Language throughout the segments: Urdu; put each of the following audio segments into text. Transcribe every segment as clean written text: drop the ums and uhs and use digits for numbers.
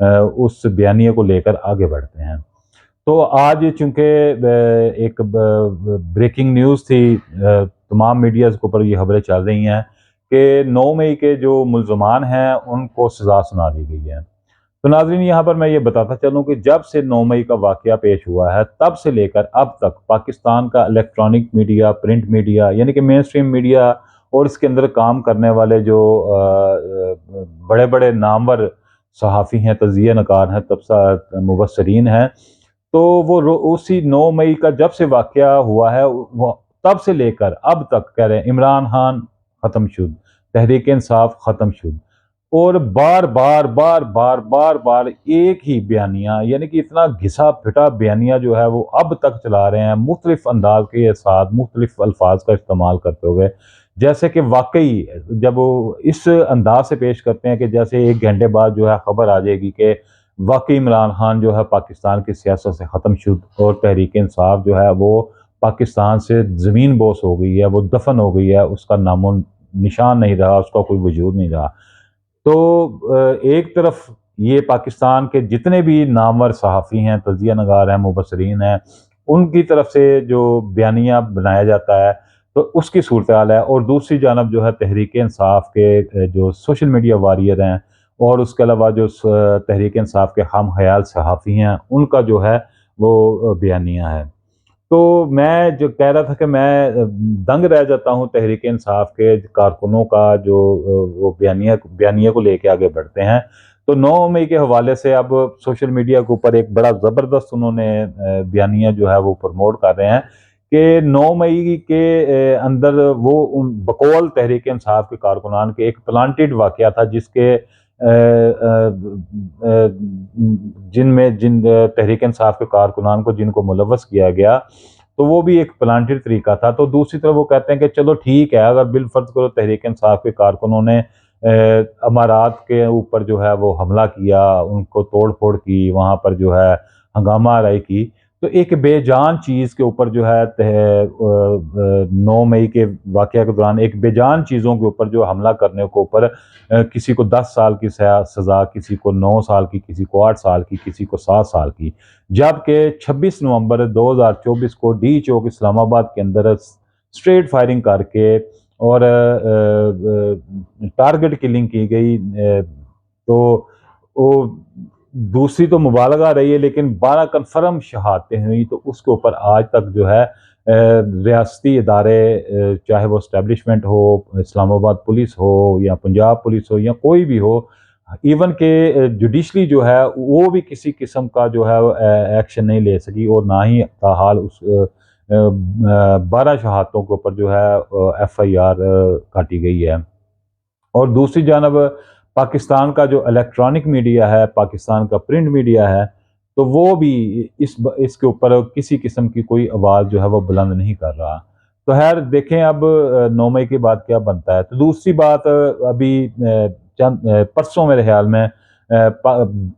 اس بیانیے کو لے کر آگے بڑھتے ہیں۔ تو آج چونکہ ایک بریکنگ نیوز تھی، تمام میڈیاز کے اوپر یہ خبریں چل رہی ہیں کہ 9 مئی کے جو ملزمان ہیں ان کو سزا سنا دی گئی ہے۔ تو ناظرین، یہاں پر میں یہ بتاتا چلوں کہ جب سے 9 مئی کا واقعہ پیش ہوا ہے تب سے لے کر اب تک پاکستان کا الیکٹرانک میڈیا، پرنٹ میڈیا یعنی کہ مین سٹریم میڈیا اور اس کے اندر کام کرنے والے جو بڑے بڑے نامور صحافی ہیں، تجزیہ نگار ہیں، مبصرین ہیں، تو وہ اسی 9 مئی کا جب سے واقعہ ہوا ہے تب سے لے کر اب تک کہہ رہے ہیں عمران خان ختم شد، تحریک انصاف ختم شد، اور بار بار بار بار بار بار ایک ہی بیانیہ، یعنی کہ اتنا گھسا پھٹا بیانیہ جو ہے وہ اب تک چلا رہے ہیں، مختلف انداز کے ساتھ مختلف الفاظ کا استعمال کرتے ہوئے، جیسے کہ واقعی جب وہ اس انداز سے پیش کرتے ہیں کہ جیسے 1 گھنٹے بعد جو ہے خبر آ جائے گی کہ واقعی عمران خان جو ہے پاکستان کی سیاست سے ختم شد اور تحریک انصاف جو ہے وہ پاکستان سے زمین بوس ہو گئی ہے، وہ دفن ہو گئی ہے، اس کا نام و نشان نہیں رہا، اس کا کوئی وجود نہیں رہا۔ تو ایک طرف یہ پاکستان کے جتنے بھی نامور صحافی ہیں، تجزیہ نگار ہیں، مبصرین ہیں، ان کی طرف سے جو بیانیہ بنایا جاتا ہے تو اس کی صورتحال ہے، اور دوسری جانب جو ہے تحریک انصاف کے جو سوشل میڈیا واریر ہیں اور اس کے علاوہ جو تحریک انصاف کے ہم خیال صحافی ہیں ان کا جو ہے وہ بیانیہ ہے۔ تو میں جو کہہ رہا تھا کہ میں دنگ رہ جاتا ہوں تحریک انصاف کے کارکنوں کا جو وہ بیانیہ کو لے کے آگے بڑھتے ہیں۔ تو 9 مئی کے حوالے سے اب سوشل میڈیا کے اوپر ایک بڑا زبردست انہوں نے بیانیہ جو ہے وہ پروموٹ کر رہے ہیں کہ 9 مئی کے اندر وہ بقول تحریک انصاف کے کارکنان کے ایک پلانٹڈ واقعہ تھا، جس کے جن تحریک انصاف کے کارکنان کو جن کو ملوث کیا گیا تو وہ بھی ایک پلانٹڈ طریقہ تھا۔ تو دوسری طرف وہ کہتے ہیں کہ چلو ٹھیک ہے، اگر بالفرض کرو تحریک انصاف کے کارکنوں نے امارات کے اوپر جو ہے وہ حملہ کیا، ان کو توڑ پھوڑ کی، وہاں پر جو ہے ہنگامہ آرائی کی، تو ایک بے جان چیز کے اوپر جو ہے 9 مئی کے واقعہ کے دوران ایک بے جان چیزوں کے اوپر جو حملہ کرنے کے اوپر کسی کو 10 سال کی سزا، کسی کو 9 سال کی، کسی کو 8 سال کی، کسی کو 7 سال کی، جبکہ 26 نومبر 2024 کو ڈی چوک اسلام آباد کے اندر اسٹریٹ فائرنگ کر کے اور ٹارگٹ کلنگ کی گئی۔ تو وہ دوسری تو مبالغہ رہی ہے، لیکن 12 کنفرم شہادتیں ہوئی، تو اس کے اوپر آج تک جو ہے ریاستی ادارے، چاہے وہ اسٹیبلشمنٹ ہو، اسلام آباد پولیس ہو یا پنجاب پولیس ہو یا کوئی بھی ہو، ایون کہ جوڈیشلی جو ہے وہ بھی کسی قسم کا جو ہے ایکشن نہیں لے سکی، اور نہ ہی تاحال اس 12 شہادتوں کے اوپر جو ہے ایف آئی آر کاٹی گئی ہے۔ اور دوسری جانب پاکستان کا جو الیکٹرانک میڈیا ہے، پاکستان کا پرنٹ میڈیا ہے، تو وہ بھی اس کے اوپر کسی قسم کی کوئی آواز جو ہے وہ بلند نہیں کر رہا۔ تو خیر دیکھیں اب 9 مئی کے بعد کیا بنتا ہے۔ تو دوسری بات، ابھی چند پرسوں میرے خیال میں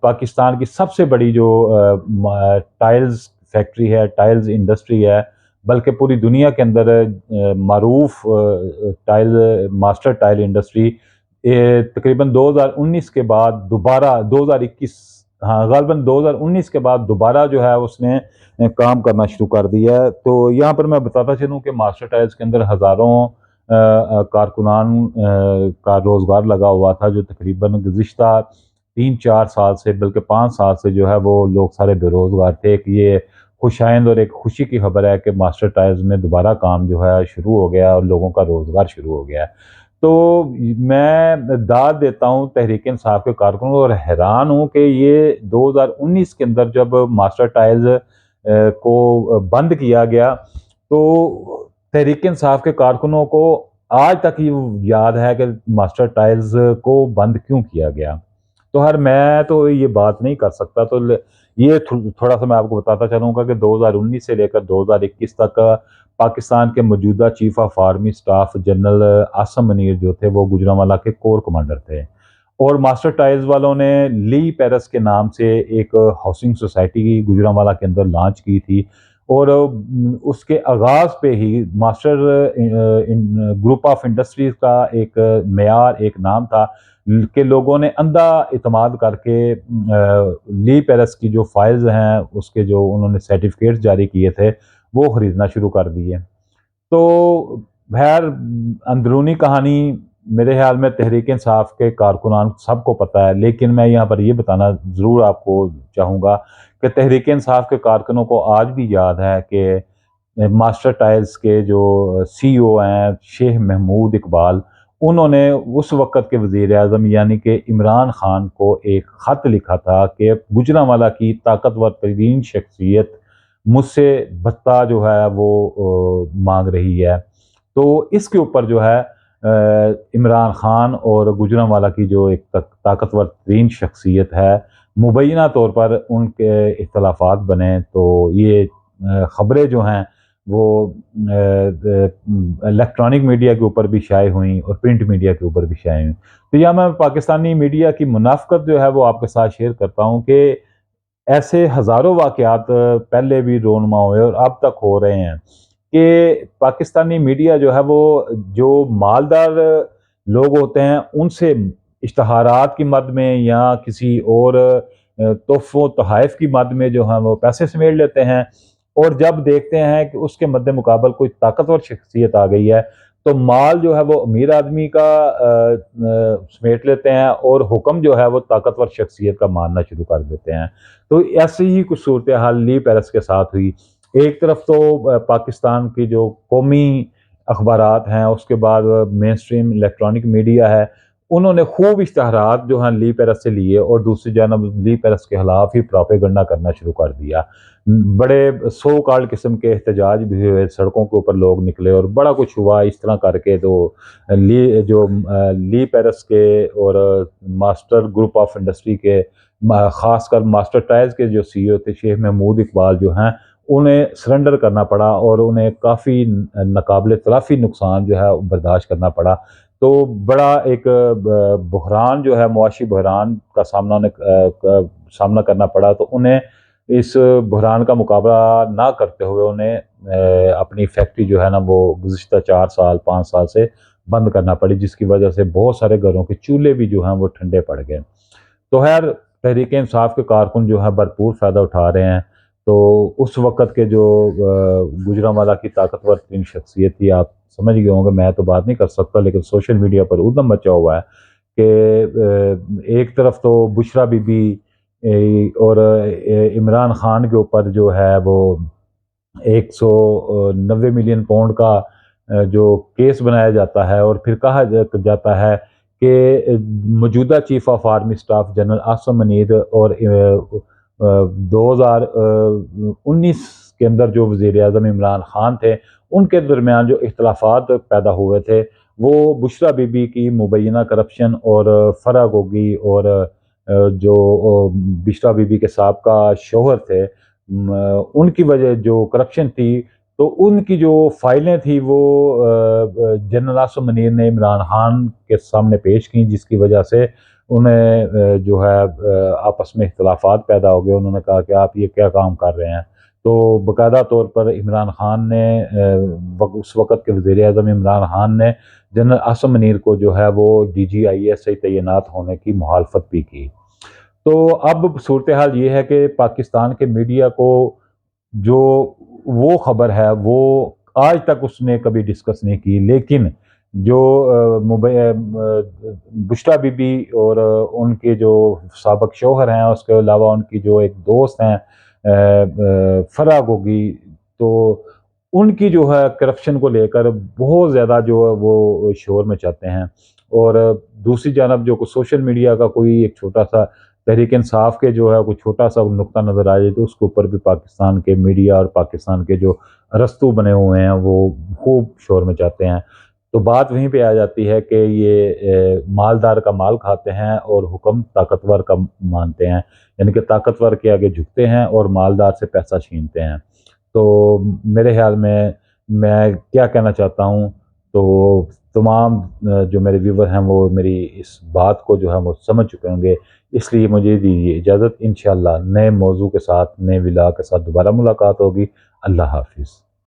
پاکستان کی سب سے بڑی جو ٹائلز فیکٹری ہے، ٹائلز انڈسٹری ہے، بلکہ پوری دنیا کے اندر معروف ماسٹر ٹائل انڈسٹری تقریباً 2019 کے بعد دوبارہ 2021 غالباً 2019 کے بعد دوبارہ جو ہے اس نے کام کرنا شروع کر دیا ہے۔ تو یہاں پر میں بتاتا چلوں کہ ماسٹر ٹائلز کے اندر ہزاروں کارکنان کا روزگار لگا ہوا تھا، جو تقریباً گزشتہ 3-4 سال سے بلکہ 5 سال سے جو ہے وہ لوگ سارے بے روزگار تھے۔ کہ یہ خوشائند اور ایک خوشی کی خبر ہے کہ ماسٹر ٹائلز میں دوبارہ کام جو ہے شروع ہو گیا اور لوگوں کا روزگار شروع ہو گیا ہے۔ تو میں داد دیتا ہوں تحریک انصاف کے کارکنوں اور حیران ہوں کہ یہ 2019 کے اندر جب ماسٹر ٹائلز کو بند کیا گیا تو تحریک انصاف کے کارکنوں کو آج تک یہ یاد ہے کہ ماسٹر ٹائلز کو بند کیوں کیا گیا۔ تو میں تو یہ بات نہیں کر سکتا، تو یہ تھوڑا سا میں آپ کو بتاتا چلوں گا کہ 2019 سے لے کر 2021 تک پاکستان کے موجودہ chief of army staff general Asim Munir جو تھے وہ گوجرانوالہ کے کور کمانڈر تھے، اور ماسٹر ٹائلز والوں نے لی پیرس کے نام سے ایک ہاؤسنگ سوسائٹی گوجرانوالہ کے اندر لانچ کی تھی، اور اس کے آغاز پہ ہی ماسٹر گروپ آف انڈسٹریز کا ایک معیار، ایک نام تھا، کہ لوگوں نے اندھا اعتماد کر کے لی پیرس کی جو فائلز ہیں اس کے جو انہوں نے سرٹیفکیٹس جاری کیے تھے وہ خریدنا شروع کر دیے۔ تو بہر اندرونی کہانی میرے خیال میں تحریک انصاف کے کارکنان سب کو پتہ ہے، لیکن میں یہاں پر یہ بتانا ضرور آپ کو چاہوں گا کہ تحریک انصاف کے کارکنوں کو آج بھی یاد ہے کہ ماسٹر ٹائلز کے جو سی او ہیں شیخ محمود اقبال، انہوں نے اس وقت کے وزیر اعظم یعنی کہ عمران خان کو ایک خط لکھا تھا کہ گجرانوالہ کی طاقتور ترین شخصیت مجھ سے بھتہ جو ہے وہ مانگ رہی ہے۔ تو اس کے اوپر جو ہے عمران خان اور گجرانوالہ کی جو ایک طاقتور ترین شخصیت ہے، مبینہ طور پر ان کے اختلافات بنے تو یہ خبریں جو ہیں وہ الیکٹرانک میڈیا کے اوپر بھی شائع ہوئیں اور پرنٹ میڈیا کے اوپر بھی شائع ہوئیں۔ تو یہاں میں پاکستانی میڈیا کی منافقت جو ہے وہ آپ کے ساتھ شیئر کرتا ہوں کہ ایسے ہزاروں واقعات پہلے بھی رونما ہوئے اور اب تک ہو رہے ہیں کہ پاکستانی میڈیا جو ہے وہ جو مالدار لوگ ہوتے ہیں ان سے اشتہارات کی مد میں یا کسی اور تحفوں تحائف کی مد میں جو ہیں وہ پیسے سمیٹ لیتے ہیں، اور جب دیکھتے ہیں کہ اس کے مد مقابل کوئی طاقتور شخصیت آ گئی ہے تو مال جو ہے وہ امیر آدمی کا سمیٹ لیتے ہیں اور حکم جو ہے وہ طاقتور شخصیت کا ماننا شروع کر دیتے ہیں۔ تو ایسی ہی کچھ صورتحال لی پیرس کے ساتھ ہوئی۔ ایک طرف تو پاکستان کی جو قومی اخبارات ہیں، اس کے بعد مین سٹریم الیکٹرانک میڈیا ہے، انہوں نے خوب اشتہارات جو ہیں لی پیرس سے لیے اور دوسری جانب لی پیرس کے خلاف ہی پروپیگنڈا کرنا شروع کر دیا۔ بڑے سو کال قسم کے احتجاج بھی ہوئے، سڑکوں کے اوپر لوگ نکلے اور بڑا کچھ ہوا اس طرح کر کے۔ تو لی پیرس کے اور ماسٹر گروپ آف انڈسٹری کے خاص کر ماسٹر ٹائلز کے جو سی او تھے شیخ محمود اقبال جو ہیں، انہیں سرنڈر کرنا پڑا اور انہیں کافی ناقابل تلافی نقصان جو ہے برداشت کرنا پڑا۔ تو بڑا ایک بحران جو ہے معاشی بحران کا سامنا کرنا پڑا۔ تو انہیں اس بحران کا مقابلہ نہ کرتے ہوئے انہیں اپنی فیکٹری جو ہے نا وہ گزشتہ 4-5 سال سے بند کرنا پڑی، جس کی وجہ سے بہت سارے گھروں کے چولہے بھی جو ہیں وہ ٹھنڈے پڑ گئے۔ تو خیر تحریک انصاف کے کارکن جو ہیں بھرپور فائدہ اٹھا رہے ہیں۔ تو اس وقت کے جو گجرانوالہ کی طاقتور ترین شخصیت تھی، آپ سمجھ گئے ہوں گے، میں تو بات نہیں کر سکتا، لیکن سوشل میڈیا پر ادھم مچا ہوا ہے کہ ایک طرف تو بشرا بی بی اور عمران خان کے اوپر جو ہے وہ 190 ملین پاؤنڈ کا جو کیس بنایا جاتا ہے، اور پھر کہا جاتا ہے کہ موجودہ chief of army staff general Asim Munir اور 2019 کے اندر جو وزیر اعظم عمران خان تھے ان کے درمیان جو اختلافات پیدا ہوئے تھے وہ بشرا بی بی کی مبینہ کرپشن اور فرح گوگی اور جو بشرا بی بی کے سابقہ شوہر تھے ان کی وجہ جو کرپشن تھی، تو ان کی جو فائلیں تھیں وہ جنرل عاصم منیر نے عمران خان کے سامنے پیش کیں، جس کی وجہ سے انہیں جو ہے آپس میں اختلافات پیدا ہو گئے۔ انہوں نے کہا کہ آپ یہ کیا کام کر رہے ہیں۔ تو باقاعدہ طور پر عمران خان نے اس وقت کے وزیر اعظم عمران خان نے جنرل عاصم منیر کو جو ہے وہ DGIS تعینات ہونے کی مخالفت بھی کی۔ تو اب صورتحال یہ ہے کہ پاکستان کے میڈیا کو جو وہ خبر ہے وہ آج تک اس نے کبھی ڈسکس نہیں کی، لیکن جو بشرا بی بی اور ان کے جو سابق شوہر ہیں، اس کے علاوہ ان کی جو ایک دوست ہیں فرح گوگی، تو ان کی جو ہے کرپشن کو لے کر بہت زیادہ جو ہے وہ شور میں چاہتے ہیں۔ اور دوسری جانب جو سوشل میڈیا کا کوئی ایک چھوٹا سا تحریک انصاف کے جو ہے کوئی چھوٹا سا نقطہ نظر آ جائے تو اس کے اوپر بھی پاکستان کے میڈیا اور پاکستان کے جو ارسطو بنے ہوئے ہیں وہ خوب شور میں چاہتے ہیں۔ تو بات وہیں پہ آ جاتی ہے کہ یہ مالدار کا مال کھاتے ہیں اور حکم طاقتور کا مانتے ہیں، یعنی کہ طاقتور کے آگے جھکتے ہیں اور مالدار سے پیسہ چھینتے ہیں۔ تو میرے خیال میں کیا کہنا چاہتا ہوں، تو تمام جو میرے ویور ہیں وہ میری اس بات کو جو ہے وہ سمجھ چکے ہوں گے، اس لیے مجھے دیجیے اجازت، انشاءاللہ نئے موضوع کے ساتھ نئے ولاگ کے ساتھ دوبارہ ملاقات ہوگی۔ اللہ حافظ۔